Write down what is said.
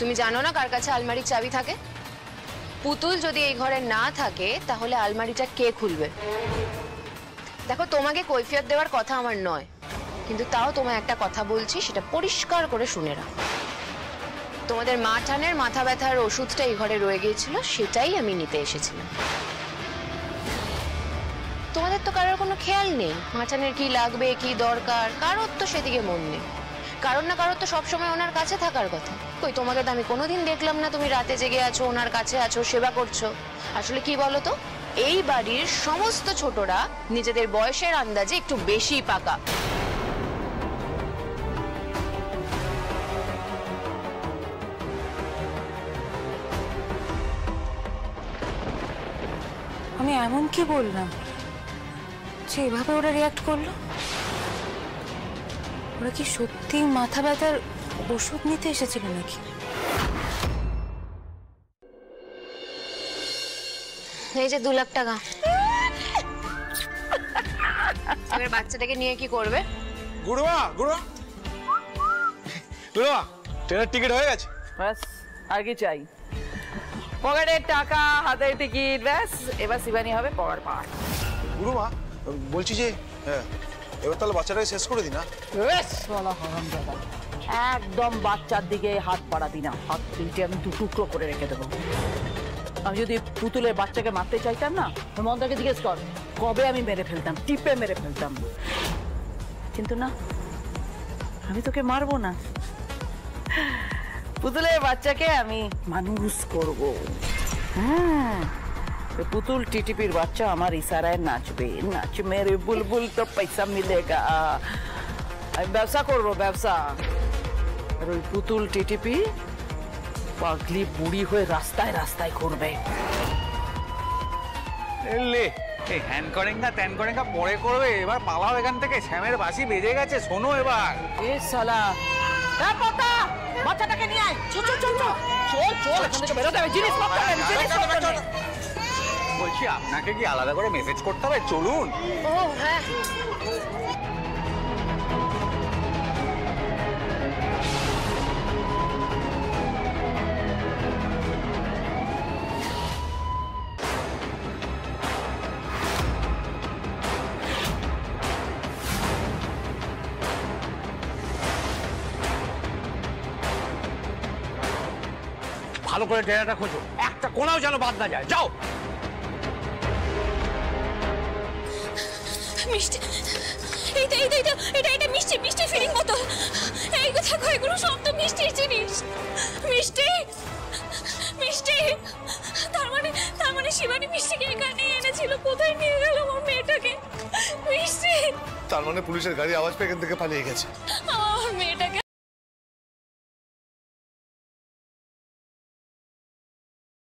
তুমি জানো না কার কাছে আলমারির চাবি থাকে? পুতুল যদি এই ঘরে না থাকে তাহলে আলমারিটা কে খুলবে? দেখো, তোমাকে কৈফিয়ত দেওয়ার কথা আমার নয়, কিন্তু তাও তোমায় একটা কথা বলছি, সেটা পরিষ্কার করে শুনে রাখো। তোমাদের মাঠানের মাথা ব্যথার ওষুধটা এই ঘরে রয়ে গিয়েছিল, সেটাই আমি নিতে এসেছিলাম। তোমাদের তো কারোর কোনো খেয়াল নেই মাঠানের কি লাগবে, কি দরকার, কারোর তো সেদিকে মন নেই। কারোর না কারোর তো সবসময় ওনার কাছে থাকার কথা। কই, তোমাকে তো আমি কোনোদিন দেখলাম না তুমি রাতে জেগে আছো, ওনার কাছে আছো, সেবা করছো। আসলে কি বলো তো, এই বাড়ির সমস্ত ছোটরা নিজেদের বয়সের আন্দাজে একটু বেশি পাকা। আমি এমন কি বললাম যে এভাবে ওরা রিয়াক্ট করলো? ওরা কি সত্যি মাথা ব্যথার ওষুধ নিতে এসেছিল নাকি? এই যে 2 লাখ টাকা, এবার বাচ্চাটাকে নিয়ে কি করবে? গুরুমা, গুরুমা, গুরুমা, ট্রেনের টিকিট হয়ে গেছে। ব্যাস, আর কি চাই? পকেটের টাকা, হাতের টিকিট, ব্যাস এবার শিবানী হবে পকেট পার। গুরুমা, বলছি যে এবার তাহলে বাচ্চাটাকে শেষ করে দিই না? একদম বাচ্চার দিকে হাত বাড়াবি না, হাত তিনটে আমি 2 টুকরো করে রেখে দেবো। আমি যদি পুতুলের বাচ্চাকে মারতে চাইতাম না, মন্দাকে জিজ্ঞেস কর কবে আমি মেরে ফেলতাম, টিপে মেরে ফেলতাম। কিন্তু না, আমি তোকে মারবো না, পুতুলের বাচ্চাকে আমি মানুষ করব। হ্যাঁ, পুতুল টিটিপির বাচ্চা আমার ইশারায় নাচবে, নাচ মেরে বুলবুল তো পয়সা মিলেগা। আমি ব্যবসা করবো, ব্যবসা। আর ওই পুতুল টিটিপি পাগলি বুড়ি হয়ে রাস্তায় রাস্তায় ঘুরবে। হ্যান করেন না, ত্যান করেন না, পরে করবে। এবার পালাও এখান থেকে, শ্যামের বাসি বেজে গেছে। শোনো এবার। এ শালা, বাচ্চাটাকে নিয়ে আয়। চল চল চল চল চল চল, এখান থেকে বেরোতে হবে। জিনিসপত্র নেই। বলছি, আপনাকে কি আলাদা করে মেসেজ করতে হবে? চলুন। ও হ্যাঁ, ভালো করে ডেরাটা খোঁজো, একটা কোনাও যেন বাদ না যায়। যাও। মিষ্টি, এটা মিষ্টি, মিষ্টি ফিলিং বোতল। এই কথা কয়, এগুলো সব তো মিষ্টির জিনিস। মিষ্টি, মিষ্টি, তার মানে শিবানী মিষ্টিকে এখানে এনেছিল। কোথায় নিয়ে গেল আমার মেয়েটাকে? মিষ্টি, তার মানে পুলিশের গাড়ি আওয়াজ পেয়ে এখান থেকে পালিয়ে গেছে।